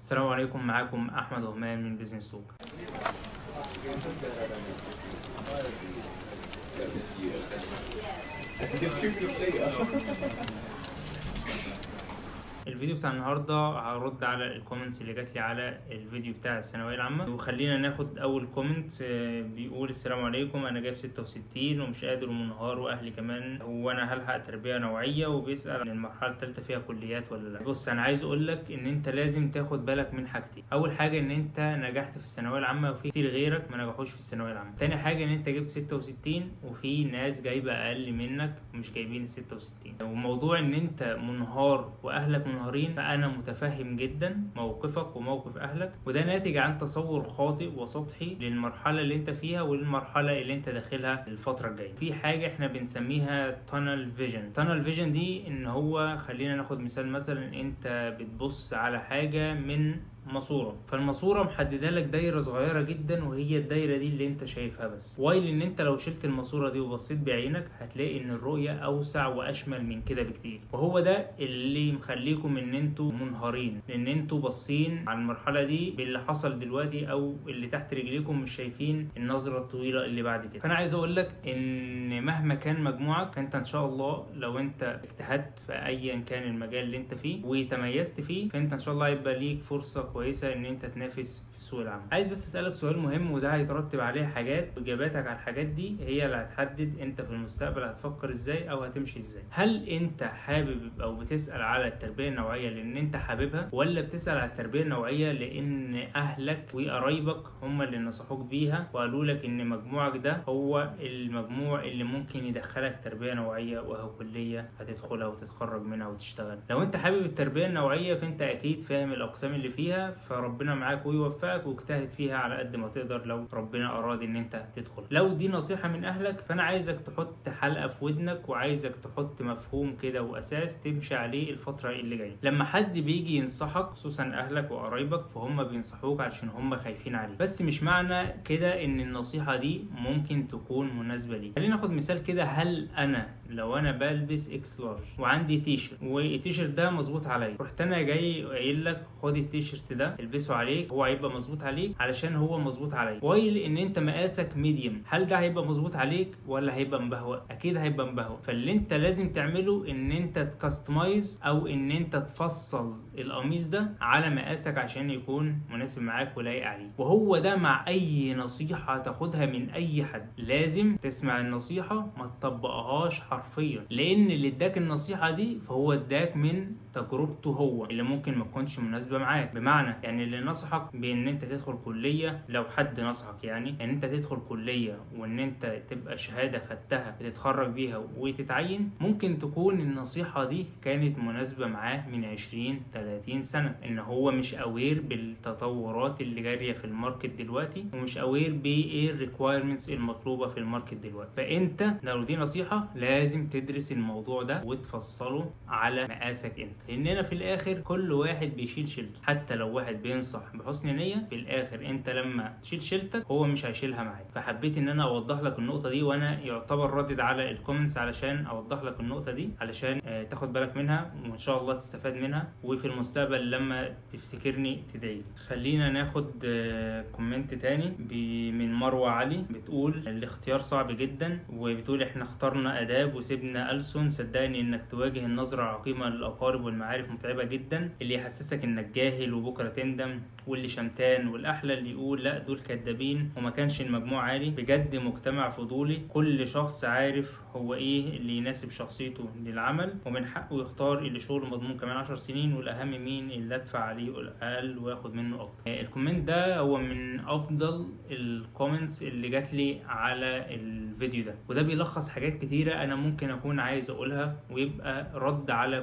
السلام عليكم، معاكم احمد وهمان من بيزنس توك. الفيديو بتاع النهارده هرد على الكومنتس اللي جات لي على الفيديو بتاع الثانويه العامه، وخلينا ناخد اول كومنت. بيقول: السلام عليكم، انا جايب 66 ومش قادر ومنهار، واهلي كمان، هو انا هلحق تربيه نوعيه؟ وبيسال عن المرحله الثالثه فيها كليات ولا لا. بص، انا عايز اقول لك ان انت لازم تاخد بالك من حاجتين. اول حاجه ان انت نجحت في الثانويه العامه وفي كتير غيرك ما نجحوش في الثانويه العامه. تاني حاجه ان انت جبت 66 وفي ناس جايبه اقل منك ومش جايبين ال 66. وموضوع ان انت منهار واهلك منهارين، فانا متفهم جدا موقفك وموقف اهلك، وده ناتج عن تصور خاطئ وسطحي للمرحله اللي انت فيها وللمرحله اللي انت داخلها الفتره الجايه. في حاجه احنا بنسميها تانل فيجن. تانل فيجن دي ان هو، خلينا ناخد مثلا انت بتبص على حاجه من ماسوره، فالماسوره محدده لك دايره صغيره جدا، وهي الدايره دي اللي انت شايفها بس. وايل ان انت لو شلت الماسوره دي وبصيت بعينك هتلاقي ان الرؤيه اوسع واشمل من كده بكتير. وهو ده اللي مخليكم ان انتوا منهارين، لان انتوا باصين على المرحله دي باللي حصل دلوقتي، او اللي تحت رجليكم مش شايفين النظره الطويله اللي بعد كده. فانا عايز اقول لك ان مهما كان مجموعك، فانت ان شاء الله لو انت اجتهدت في ايا كان المجال اللي انت فيه وتميزت فيه، فانت ان شاء الله هيبقى ليك فرصه كويسه ان انت تنافس في سوق العمل. عايز بس اسالك سؤال مهم، وده هيترتب عليه حاجات، واجاباتك على الحاجات دي هي اللي هتحدد انت في المستقبل هتفكر ازاي او هتمشي ازاي. هل انت حابب او بتسال على التربيه النوعيه لان انت حاببها، ولا بتسال على التربيه النوعيه لان اهلك وقرايبك هم اللي نصحوك بيها وقالوا لك ان مجموعك ده هو المجموع اللي ممكن يدخلك تربيه نوعيه وهو كليه هتدخلها وتتخرج منها وتشتغل؟ لو انت حابب التربيه النوعيه فانت اكيد فاهم الاقسام اللي فيها، فربنا معاك ويوفقك واجتهد فيها على قد ما تقدر لو ربنا اراد ان انت تدخل. لو دي نصيحه من اهلك، فانا عايزك تحط حلقه في ودنك، وعايزك تحط مفهوم كده واساس تمشي عليه الفتره اللي جايه. لما حد بيجي ينصحك، خصوصا اهلك وقرايبك، فهم بينصحوك علشان هم خايفين عليك، بس مش معنى كده ان النصيحه دي ممكن تكون مناسبه ليك. خلينا ناخد مثال كده. هل انا لو انا بلبس اكس لارج وعندي تيشرت والتيشرت ده مظبوط عليا، رحت انا جاي قايل لك خد التيشرت ده البسه عليك، هو هيبقى مظبوت عليك علشان هو مظبوط عليا، وايل ان انت مقاسك ميديوم، هل ده هيبقى مظبوط عليك ولا هيبقى مبهوأ؟ اكيد هيبقى مبهوأ. فاللي انت لازم تعمله ان انت تكستمايز، او ان انت تفصل القميص ده على مقاسك عشان يكون مناسب معاك ولايق عليك. وهو ده مع اي نصيحه تاخدها من اي حد، لازم تسمع النصيحه ما تطبقهاش حرفيا، لان اللي اداك النصيحه دي فهو اداك من تجربته هو اللي ممكن ما تكونش مناسبه معاك. بمعنى يعني اللي نصحك بان انت تدخل كليه، لو حد نصحك يعني ان انت تدخل كليه وان انت تبقى شهاده خدتها تتخرج بيها وتتعين، ممكن تكون النصيحه دي كانت مناسبه معاه من 20-30 سنه، ان هو مش اوير بالتطورات اللي جاريه في الماركت دلوقتي، ومش اوير بايه الريكوايرمنتس المطلوبه في الماركت دلوقتي. فانت لو دي نصيحه لازم تدرس الموضوع ده وتفصله على مقاسك انت، لاننا في الاخر كل واحد بيشيل شيلته. حتى لو واحد بينصح بحسن نيه، في الاخر انت لما تشيل شيلتك هو مش هيشيلها معاك. فحبيت ان انا اوضح لك النقطه دي، وانا يعتبر ردد على الكومنتس علشان اوضح لك النقطه دي، علشان تاخد بالك منها وان شاء الله تستفاد منها، وفي المستقبل لما تفتكرني تدعي. خلينا ناخد كومنت تاني من مروه علي، بتقول: الاختيار صعب جدا، وبتقول احنا اخترنا اداب وسيبنا ألسن، صدقني انك تواجه النظره العقيمه للاقارب والمعارف متعبه جدا، اللي يحسسك انك جاهل وبكره تندم، واللي شمتان، والاحلى اللي يقول لا دول كدابين وما كانش المجموع عالي. بجد مجتمع فضولي، كل شخص عارف هو ايه اللي يناسب شخصيته للعمل، ومن حقه يختار اللي شغله مضمون كمان 10 سنين، والاهم مين اللي ادفع عليه اقل واخد منه اكتر. الكومنت ده هو من افضل الكومنتس اللي جات لي على الفيديو ده، وده بيلخص حاجات كتيره انا ممكن اكون عايز اقولها، ويبقى رد على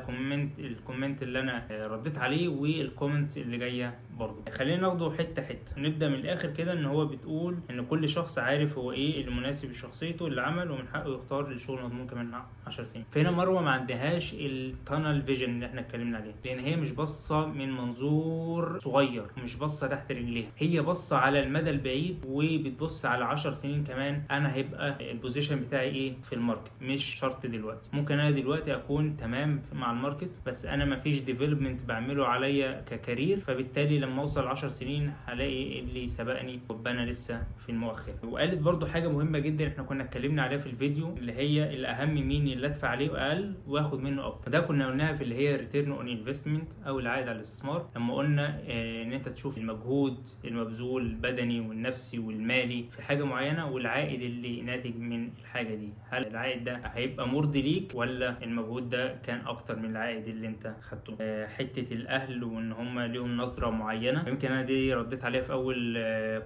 الكومنت اللي انا رديت عليه والكومنتس اللي جايه برضه. خلينا ناخده حته حته، نبدا من الاخر كده. ان هو بتقول ان كل شخص عارف هو ايه المناسب لشخصيته اللي عمل، ومن حقه يختار الشغل مضمون كمان 10 سنين. فهنا مروه ما عندهاش التانل فيجن اللي احنا اتكلمنا عليه، لان هي مش باصه من منظور صغير، مش باصه تحت رجليها، هي باصه على المدى البعيد، وبتبص على 10 سنين كمان انا هيبقى البوزيشن بتاعي ايه في الماركت. مش شرط دلوقتي، ممكن انا دلوقتي اكون تمام مع الماركت، بس انا ما فيش ديفلوبمنت بعمله عليا ككارير، فبالتالي لما اوصل 10 سنين هلاقي اللي سبقني وابقى انا لسه في المؤخر. وقالت برضو حاجه مهمه جدا احنا كنا اتكلمنا عليها في الفيديو، اللي هي الاهم مين اللي ادفع عليه اقل واخد منه اكتر. ده كنا قلناها في اللي هي ريتيرن اون انفستمنت او العائد على الاستثمار، لما قلنا ان انت تشوف المجهود المبذول البدني والنفسي والمالي في حاجه معينه، والعائد اللي ناتج من الحاجه دي، هل العائد ده هيبقى مرضي ليك ولا المجهود ده كان اكتر من العائد اللي انت خدته. حته الاهل وان هم ليهم نظره معينه، يمكن انا دي رديت عليها في اول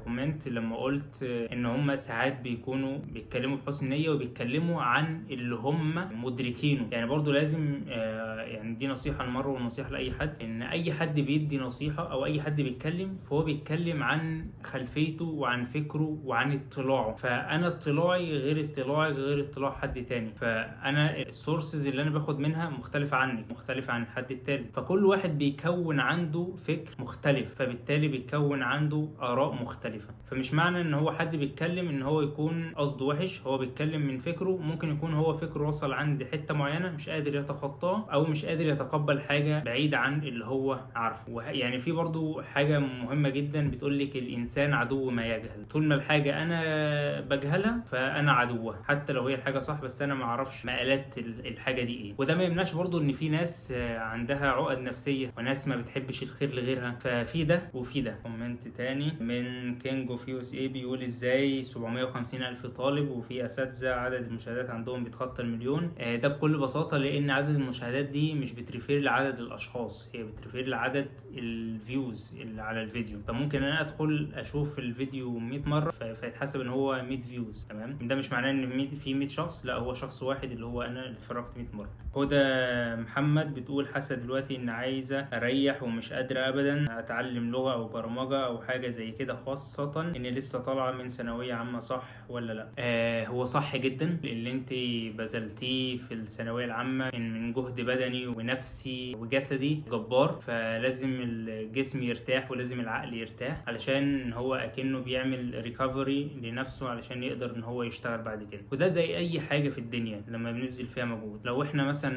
كومنت لما قلت ان هم ساعات بيكونوا بيتكلموا بحسن نيه وبيتكلموا عن اللي هم مدركينه. يعني برضو لازم يعني دي نصيحه لمروه ونصيحه لاي حد، ان اي حد بيدي نصيحه او اي حد بيتكلم فهو بيتكلم عن خلفيته وعن فكره وعن اطلاعه. فانا اطلاعي غير اطلاعي غير اطلاع حد تاني، فانا السورسز اللي انا باخد منها مختلفه عنك، مختلفه عن حد التاني، فكل واحد بيكون عنده فكر مختلف، فبالتالي بيكون عنده اراء مختلفه. فمش معنى ان هو حد بيتكلم ان هو يكون قصده وحش، هو بيتكلم من فكره، ممكن يكون هو فكره وصل عند حته معينه مش قادر يتخطاه، او مش قادر يتقبل حاجه بعيده عن اللي هو عارفه. يعني في برضو حاجه مهمه جدا بتقول لك الانسان عدو ما يجهل. طول ما الحاجه انا بجهلها فانا عدوها، حتى لو هي الحاجه صح بس انا ما اعرفش مقالات الحاجه دي ايه. وده ما يمنعش برضو ان في ناس عندها عقد نفسيه وناس ما بتحبش الخير لغيرها، ففي ده وفي ده. كومنت تاني من كينج اوف يو اس اي بيقول ازاي 750,000 طالب وفي اساتذه عدد المشاهدات عندهم بيتخطى المليون. ده بكل بساطه لان عدد المشاهدات دي مش بتريفير لعدد الاشخاص، هي بتريفير لعدد الفيوز اللي على الفيديو. فممكن انا ادخل اشوف الفيديو 100 مره فيتحسب ان هو 100 فيوز، تمام. ده مش معناه ان في 100 شخص، لا، هو شخص واحد اللي هو انا اللي اتفرجت 100 مره. هدى محمد بتقول حاسه دلوقتي ان عايزه اريح ومش قادره ابدا اتعلم لغه او برمجه او حاجه زي كده، خاصه اني لسه طالعه من ثانويه عامه، صح ولا لا؟ هو صح جدا اللي انت بذلتيه في الثانويه العامه من جهد بدني ونفسي وجسدي جبار، فلازم الجسم يرتاح ولازم العقل يرتاح علشان هو اكنه بيعمل ريكفري لنفسه علشان يقدر ان هو يشتغل بعد كده. وده زي اي حاجه في الدنيا لما بنبذل فيها مجهود. لو احنا مثلا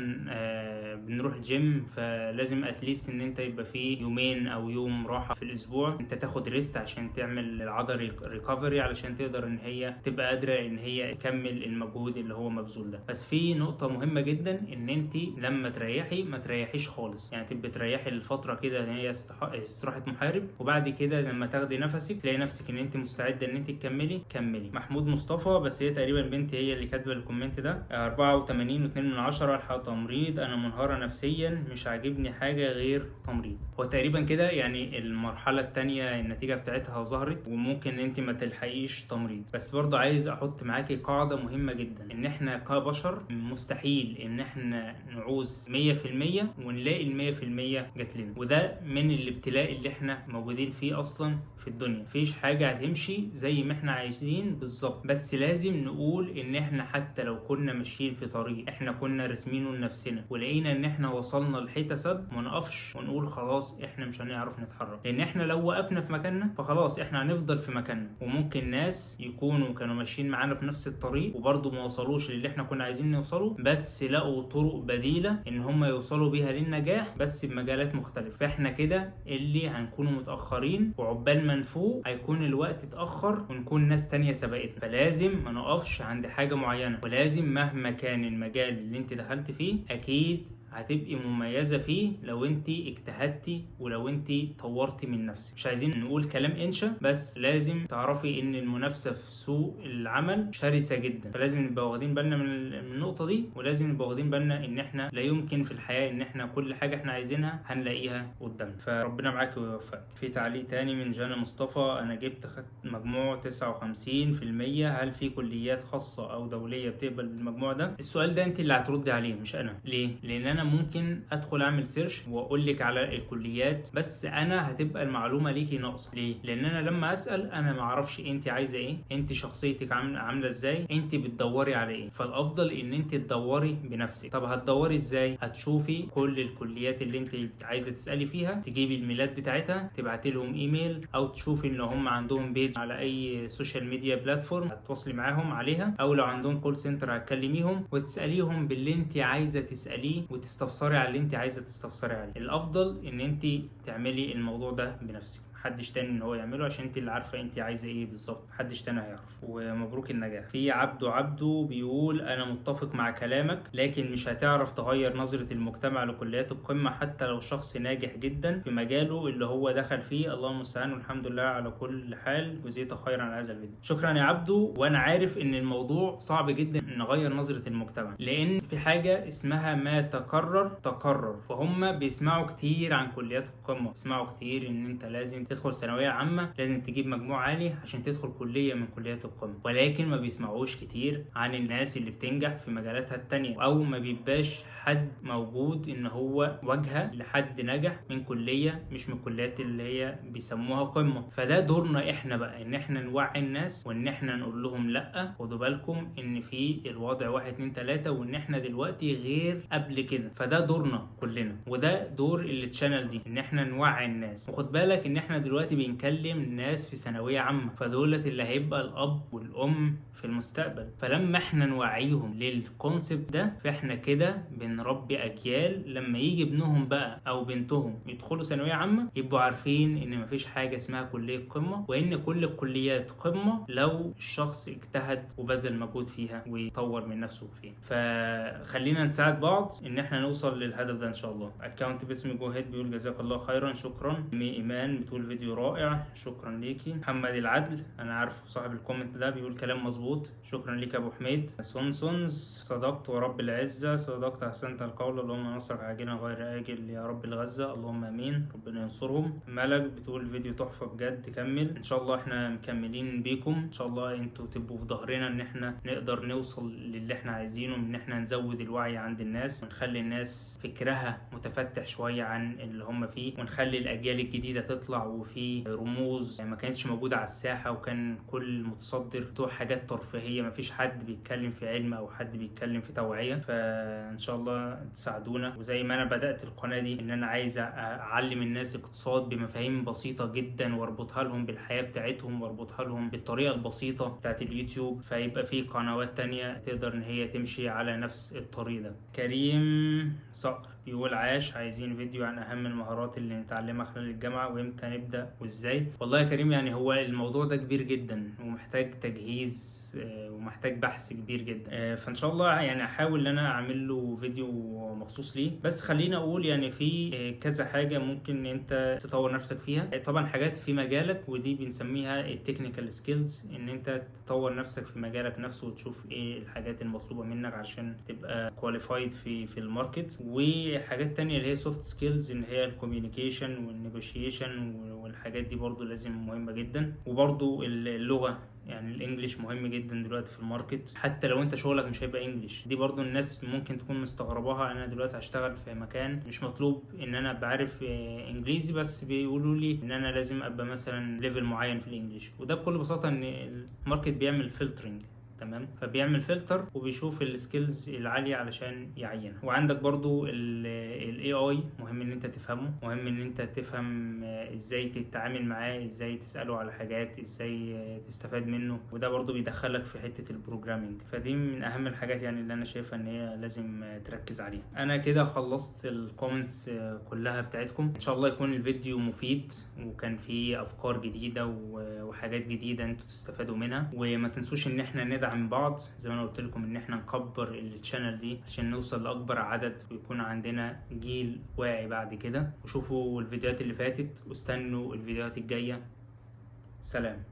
بنروح الجيم فلازم اتليست ان انت يبقى فيه يومين او يوم راحه في الاسبوع، انت تاخد ريست عشان تعمل العضله ريكفري علشان تقدر ان هي تبقى قادره ان هي تكمل المجهود اللي هو مبذول ده. بس في نقطه مهمه جدا، ان انت لما تريحي ما تريحيش خالص، يعني تبقى تريحي الفتره كده ان هي استراحه محارب، وبعد كده لما تاخدي نفسك تلاقي نفسك ان انت مستعده ان انت كملي. محمود مصطفى، بس هي تقريبا بنتي هي اللي كاتبه الكومنت ده، 84.2 الحق تمريض، انا منهاره نفسيا مش عاجبني حاجه غير تمريض. هو تقريبا كده يعني المرحله الثانيه النتيجه بتاعتها ظهرت، وممكن انت ما تلحقيش تمريض. بس برضو عايز احط معاكي قاعده مهمه جدا، ان احنا كبشر مستحيل ان احنا نعوز 100% ونلاقي 100% جات لنا، وده من الابتلاء اللي احنا موجودين فيه اصلا في الدنيا. مفيش حاجه هتمشي زي ما احنا عايزين بالظبط، بس لازم نقول ان احنا حتى لو كنا ماشيين في طريق احنا كنا راسمينه لنفسنا ولقينا ان احنا وصلنا لحته سد، ما نقفش ونقول خلاص احنا مش هنعرف نتحرك، لان احنا لو وقفنا في مكاننا فخلاص احنا هنفضل في مكاننا. وممكن ناس يكونوا كانوا ماشيين معانا في نفس الطريق وبرضه ما وصلوش للي احنا كنا عايزين نوصله، بس لقوا طرق بديله ان هم يوصلوا بيها للنجاح بس بمجالات مختلفه. فاحنا كده اللي هنكونوا متاخرين، وعقبال ما نفوق هيكون الوقت اتاخر ونكون ناس تانية سبقتنا. فلازم ما نقفش عند حاجه معينه، ولازم مهما كان المجال اللي انت دخلت فيه اكيد هتبقي مميزة فيه لو انت اجتهدتي ولو انت طورتي من نفسك. مش عايزين نقول كلام انشا، بس لازم تعرفي ان المنافسة في سوق العمل شرسة جدا، فلازم نبقى واخدين بالنا من النقطة دي، ولازم نبقى واخدين بالنا ان احنا لا يمكن في الحياة ان احنا كل حاجة احنا عايزينها هنلاقيها قدامنا. فربنا معاك ويوفقك. في تعليق تاني من جانا مصطفى، انا خدت مجموع 59%، هل في كليات خاصة او دولية بتقبل المجموع ده؟ السؤال ده انت اللي هتردي عليه مش انا. ليه؟ لان انا انا ممكن ادخل اعمل سيرش واقول لك على الكليات، بس انا هتبقى المعلومه ليكي ناقصه. ليه؟ لان انا لما اسال انا ما اعرفش انت عايزه ايه، انت شخصيتك عامله ازاي، انت بتدوري على ايه. فالافضل ان انت تدوري بنفسك. طب هتدوري ازاي؟ هتشوفي كل الكليات اللي انت عايزه تسالي فيها، تجيبي الميلاد بتاعتها، تبعتي لهم ايميل، او تشوفي ان هم عندهم بيج على اي سوشيال ميديا بلاتفورم هتتواصلي معاهم عليها، او لو عندهم كول سنتر هتكلميهم وتساليهم باللي انت عايزه تساليه وتستفسري على اللي انت عايزه تستفسري عليه. الافضل ان انت تعملي الموضوع ده بنفسك، محدش تاني ان هو يعمله، عشان انت اللي عارفه انت عايزه ايه بالظبط، محدش تاني هيعرف. ومبروك النجاح. في عبده بيقول انا متفق مع كلامك، لكن مش هتعرف تغير نظره المجتمع لكليات القمه حتى لو شخص ناجح جدا في مجاله اللي هو دخل فيه. الله المستعان، والحمد لله على كل حال، جزيت خيرا على هذا الفيديو. شكرا يا عبده. وانا عارف ان الموضوع صعب جدا نغير نظره المجتمع، لان في حاجه اسمها ما تكرر. فهم بيسمعوا كتير عن كليات القمه، بيسمعوا كتير ان انت لازم تدخل ثانويه عامه، لازم تجيب مجموع عالي عشان تدخل كليه من كليات القمه، ولكن ما بيسمعوش كتير عن الناس اللي بتنجح في مجالاتها التانية، او ما بيبقاش حد موجود ان هو واجهه لحد نجح من كليه مش من الكليات اللي هي بيسموها قمه. فده دورنا احنا بقى، ان احنا نوعي الناس وان احنا نقول لهم لا، خدوا بالكم ان في الوضع 1 2 3، وان احنا دلوقتي غير قبل كده. فده دورنا كلنا، وده دور التشانل دي، ان احنا نوعي الناس. وخد بالك ان احنا دلوقتي بنكلم ناس في ثانويه عامه، فدولت اللي هيبقى الاب والام في المستقبل. فلما احنا نوعيهم للكونسبت ده، فاحنا كده بنربي اجيال لما يجي ابنهم بقى او بنتهم يدخلوا ثانويه عامه يبقوا عارفين ان مفيش حاجه اسمها كليه قمه، وان كل الكليات قمه لو الشخص اجتهد وبذل مجهود فيها ويطور من نفسه فيها. فخلينا نساعد بعض ان احنا نوصل للهدف ده ان شاء الله. اكونت باسم جوهد بيقول جزاك الله خيرا. شكرا. ايمان بتقول فيديو رائع، شكرا ليكي. محمد العدل، انا عارف صاحب الكومنت ده، بيقول كلام مظبوط، شكرا ليك يا ابو حميد. سونسونز، صدقت ورب العزه، صدقت احسنت القول، اللهم نصرك عاجلا غير اجل يا رب الغزه، اللهم امين، ربنا ينصرهم. ملك بتقول فيديو تحفه بجد، كمل ان شاء الله. احنا مكملين بيكم ان شاء الله، انتوا تبقوا في ظهرنا ان احنا نقدر نوصل للي احنا عايزينه، ان احنا نزود الوعي عند الناس ونخلي الناس فكرها متفتح شويه عن اللي هم فيه، ونخلي الاجيال الجديده تطلع وفي رموز ما كانتش موجوده على الساحه، وكان كل متصدر بتوع حاجات ترفيهيه، مفيش حد بيتكلم في علم او حد بيتكلم في توعيه. فان شاء الله تساعدونا. وزي ما انا بدات القناه دي ان انا عايز اعلم الناس اقتصاد بمفاهيم بسيطه جدا، واربطها لهم بالحياه بتاعتهم، واربطها لهم بالطريقه البسيطه بتاعت اليوتيوب، فيبقى في قنوات تانية تقدر ان هي تمشي على نفس الطريق ده. كريم صقر بيقول عاش، عايزين فيديو عن اهم المهارات اللي نتعلمها خلال الجامعه، وامتى نبدا وازاي. والله يا كريم يعني هو الموضوع ده كبير جدا ومحتاج تجهيز ومحتاج بحث كبير جدا. فان شاء الله يعني احاول ان انا اعمل له فيديو مخصوص ليه. بس خلينا اقول يعني في كذا حاجه ممكن انت تطور نفسك فيها. طبعا حاجات في مجالك، ودي بنسميها التكنيكال سكيلز، ان انت تطور نفسك في مجالك نفسه وتشوف ايه الحاجات المطلوبه منك عشان تبقى كواليفايد في الماركت. وحاجات تانية اللي هي سوفت سكيلز، اللي هي الكوميونيكيشن والنيجوشيشن، والحاجات دي برضو لازم مهمه جدا. وبرضو اللغه، يعني الانجليش مهم جدا دلوقتي في الماركت، حتى لو انت شغلك مش هيبقى انجليش. دي برضو الناس ممكن تكون مستغرباها. انا دلوقتي هشتغل في مكان مش مطلوب ان انا بعرف انجليزي، بس بيقولوا لي ان انا لازم ابقى مثلا ليفل معين في الانجليش. وده بكل بساطه ان الماركت بيعمل فلترنج، تمام؟ فبيعمل فلتر وبيشوف السكيلز العاليه علشان يعينها. وعندك برضو الاي اي، مهم ان انت تفهمه، مهم ان انت تفهم ازاي تتعامل معاه، ازاي تساله على حاجات، ازاي تستفاد منه. وده برضو بيدخلك في حته البروجرامينج. فدي من اهم الحاجات يعني اللي انا شايفها ان هي لازم تركز عليها. انا كده خلصت الكومنتس كلها بتاعتكم. ان شاء الله يكون الفيديو مفيد وكان فيه افكار جديده وحاجات جديده انتوا تستفادوا منها. وما تنسوش ان احنا ندعم بعض، زي ما انا قلت لكم ان احنا نكبر الشانل دي عشان نوصل لاكبر عدد ويكون عندنا جيل واعي بعد كده. وشوفوا الفيديوهات اللي فاتت واستنوا الفيديوهات الجايه. سلام.